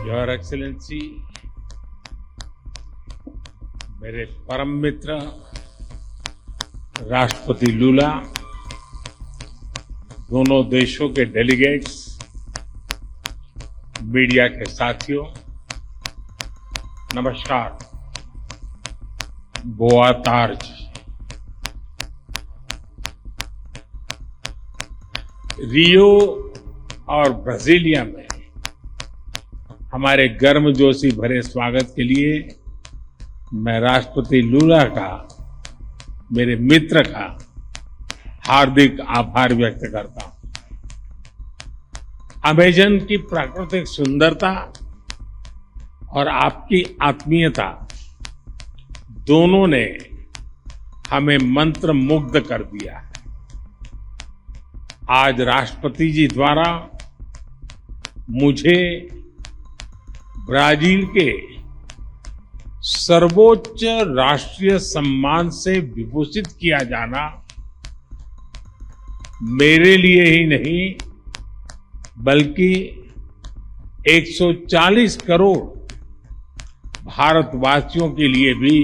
Your excellency, मेरे परम मित्र राष्ट्रपति लूला, दोनों देशों के डेलीगेट्स, मीडिया के साथियों, नमस्कार। बोआ तार्ज। रियो और ब्राजीलिया में हमारे गर्मजोशी भरे स्वागत के लिए मैं राष्ट्रपति लूला का, मेरे मित्र का हार्दिक आभार व्यक्त करता हूं। अमेजन की प्राकृतिक सुंदरता और आपकी आत्मीयता दोनों ने हमें मंत्रमुग्ध कर दिया है। आज राष्ट्रपति जी द्वारा मुझे ब्राजील के सर्वोच्च राष्ट्रीय सम्मान से विभूषित किया जाना मेरे लिए ही नहीं बल्कि 140 करोड़ भारतवासियों के लिए भी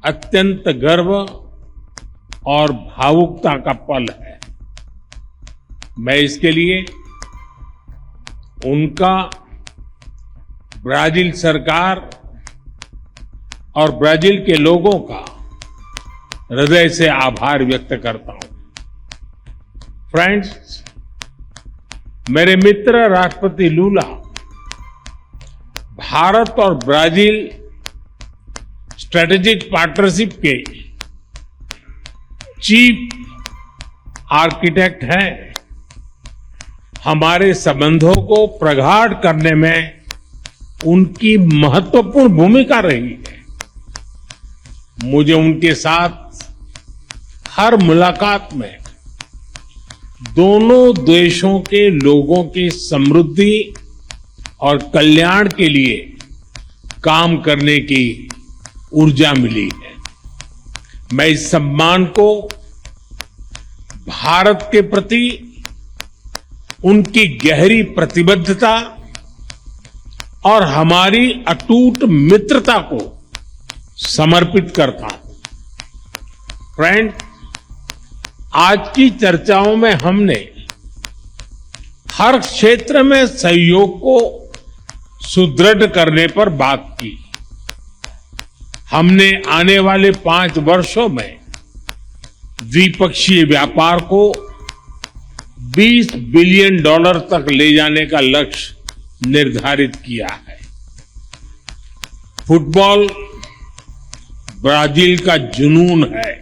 अत्यंत गर्व और भावुकता का पल है। मैं इसके लिए उनका, ब्राजील सरकार और ब्राजील के लोगों का हृदय से आभार व्यक्त करता हूं। फ्रेंड्स, मेरे मित्र राष्ट्रपति लूला भारत और ब्राजील स्ट्रेटेजिक पार्टनरशिप के चीफ आर्किटेक्ट हैं। हमारे संबंधों को प्रगाढ़ करने में उनकी महत्वपूर्ण भूमिका रही है। मुझे उनके साथ हर मुलाकात में दोनों देशों के लोगों की समृद्धि और कल्याण के लिए काम करने की ऊर्जा मिली है। मैं इस सम्मान को भारत के प्रति उनकी गहरी प्रतिबद्धता और हमारी अटूट मित्रता को समर्पित करता हूं। फ्रेंड, आज की चर्चाओं में हमने हर क्षेत्र में सहयोग को सुदृढ़ करने पर बात की। हमने आने वाले 5 वर्षों में द्विपक्षीय व्यापार को $20 बिलियन तक ले जाने का लक्ष्य निर्धारित किया है। फुटबॉल ब्राजील का जुनून है।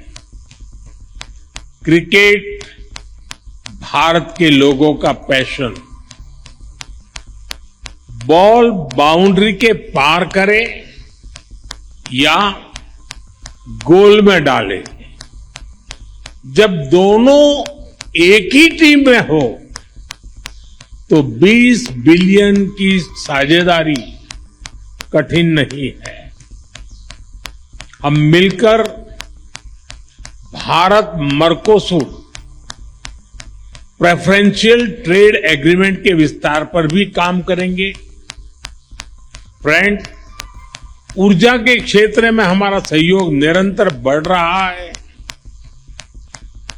क्रिकेट भारत के लोगों का पैशन। बॉल बाउंड्री के पार करे या गोल में डाले, जब दोनों एक ही टीम में हो तो 20 बिलियन की साझेदारी कठिन नहीं है। हम मिलकर Bharat Mercosur preferential trade agreement के विस्तार पर भी काम करेंगे। फ्रेंड, ऊर्जा के क्षेत्र में हमारा सहयोग निरंतर बढ़ रहा है।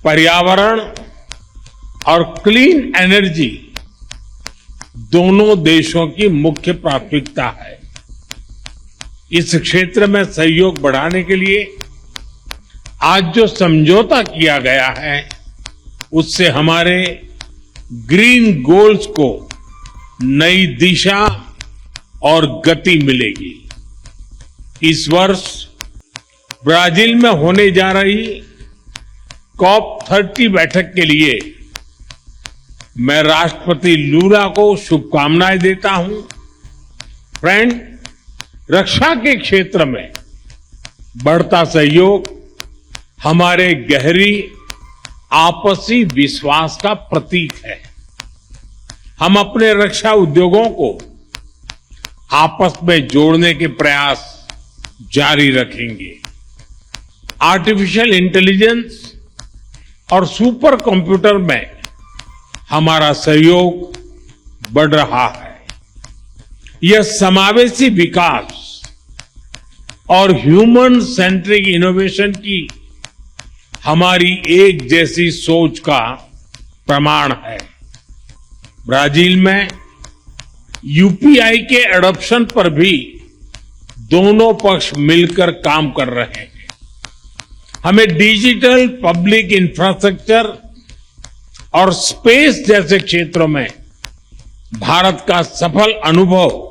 पर्यावरण और क्लीन एनर्जी दोनों देशों की मुख्य प्राथमिकता है। इस क्षेत्र में सहयोग बढ़ाने के लिए आज जो समझौता किया गया है उससे हमारे ग्रीन गोल्स को नई दिशा और गति मिलेगी। इस वर्ष ब्राजील में होने जा रही COP30 बैठक के लिए मैं राष्ट्रपति लूला को शुभकामनाएं देता हूं। फ्रेंड, रक्षा के क्षेत्र में बढ़ता सहयोग हमारे गहरी आपसी विश्वास का प्रतीक है। हम अपने रक्षा उद्योगों को आपस में जोड़ने के प्रयास जारी रखेंगे। आर्टिफिशियल इंटेलिजेंस और सुपर कंप्यूटर में हमारा सहयोग बढ़ रहा है। यह समावेशी विकास और ह्यूमन सेंट्रिक इनोवेशन की हमारी एक जैसी सोच का प्रमाण है। ब्राजील में यूपीआई के एडॉप्शन पर भी दोनों पक्ष मिलकर काम कर रहे हैं। हमें डिजिटल पब्लिक इंफ्रास्ट्रक्चर और स्पेस जैसे क्षेत्रों में भारत का सफल अनुभव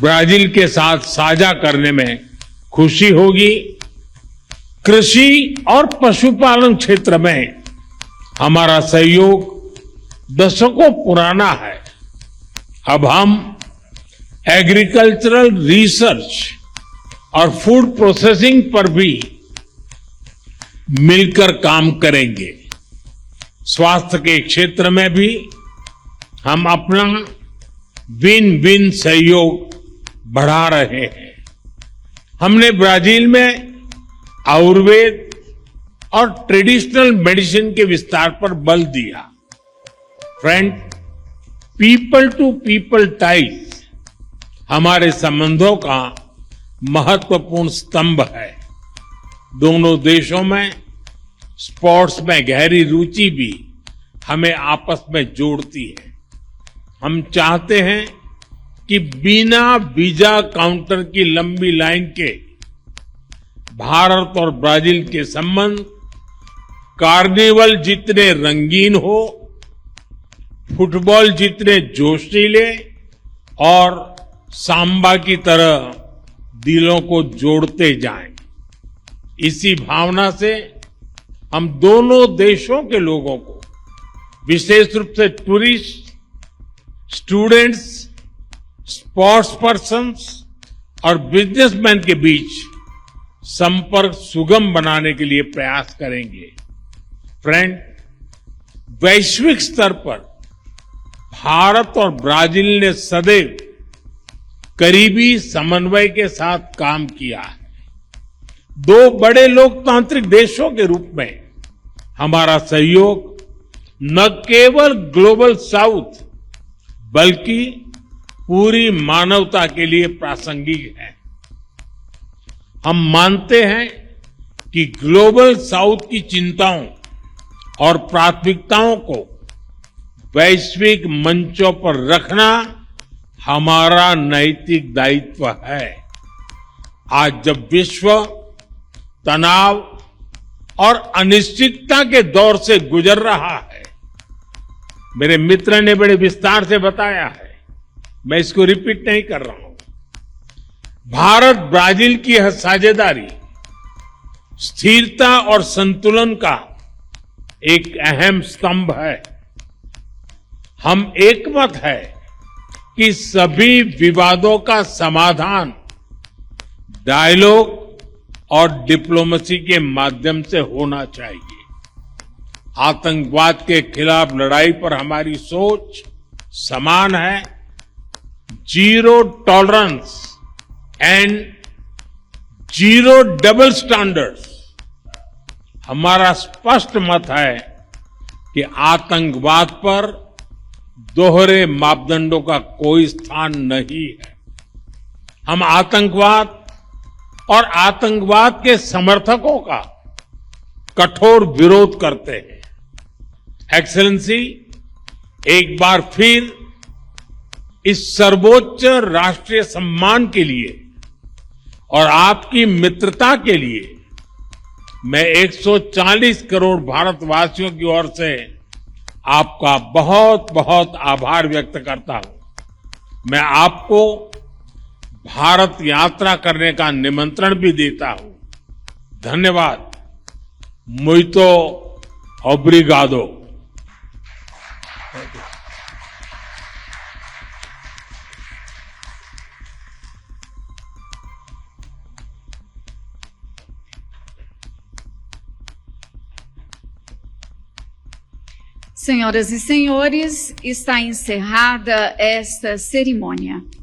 ब्राजील के साथ साझा करने में खुशी होगी। कृषि और पशुपालन क्षेत्र में हमारा सहयोग दशकों पुराना है। अब हम एग्रीकल्चरल रिसर्च और फूड प्रोसेसिंग पर भी मिलकर काम करेंगे। स्वास्थ्य के क्षेत्र में भी हम अपना विन विन सहयोग बढ़ा रहे हैं। हमने ब्राजील में आयुर्वेद और ट्रेडिशनल मेडिसिन के विस्तार पर बल दिया। Friend, people to people ties हमारे संबंधों का महत्वपूर्ण स्तंभ है। दोनों देशों में स्पोर्ट्स में गहरी रुचि भी हमें आपस में जोड़ती है। हम चाहते हैं कि बिना वीजा काउंटर की लंबी लाइन के भारत और ब्राजील के संबंध कार्निवल जितने रंगीन हो, फुटबॉल जितने जोशीले और सांबा की तरह दिलों को जोड़ते जाएं। इसी भावना से हम दोनों देशों के लोगों को, विशेष रूप से टूरिस्ट, स्टूडेंट्स, स्पोर्ट्स पर्सन्स और बिजनेसमैन के बीच संपर्क सुगम बनाने के लिए प्रयास करेंगे। फ्रेंड, वैश्विक स्तर पर भारत और ब्राजील ने सदैव करीबी समन्वय के साथ काम किया है। दो बड़े लोकतांत्रिक देशों के रूप में हमारा सहयोग न केवल ग्लोबल साउथ बल्कि पूरी मानवता के लिए प्रासंगिक है। हम मानते हैं कि ग्लोबल साउथ की चिंताओं और प्राथमिकताओं को वैश्विक मंचों पर रखना हमारा नैतिक दायित्व है। आज जब विश्व तनाव और अनिश्चितता के दौर से गुजर रहा है, मेरे मित्र ने बड़े विस्तार से बताया है, मैं इसको रिपीट नहीं कर रहा हूं। भारत ब्राजील की यह साझेदारी स्थिरता और संतुलन का एक अहम स्तंभ है। हम एकमत है कि सभी विवादों का समाधान डायलॉग और डिप्लोमेसी के माध्यम से होना चाहिए। आतंकवाद के खिलाफ लड़ाई पर हमारी सोच समान है। Zero tolerance and zero double standards हमारा स्पष्ट मत है कि आतंकवाद पर दोहरे मापदंडों का कोई स्थान नहीं है। हम आतंकवाद और आतंकवाद के समर्थकों का कठोर विरोध करते हैं। एक्सेलेंसी, एक बार फिर इस सर्वोच्च राष्ट्रीय सम्मान के लिए और आपकी मित्रता के लिए मैं 140 करोड़ भारतवासियों की ओर से आपका बहुत बहुत आभार व्यक्त करता हूं। मैं आपको भारत यात्रा करने का निमंत्रण भी देता हूं। धन्यवाद। मुइतो ओब्रिगादो। Senhoras e senhores, está encerrada esta cerimônia.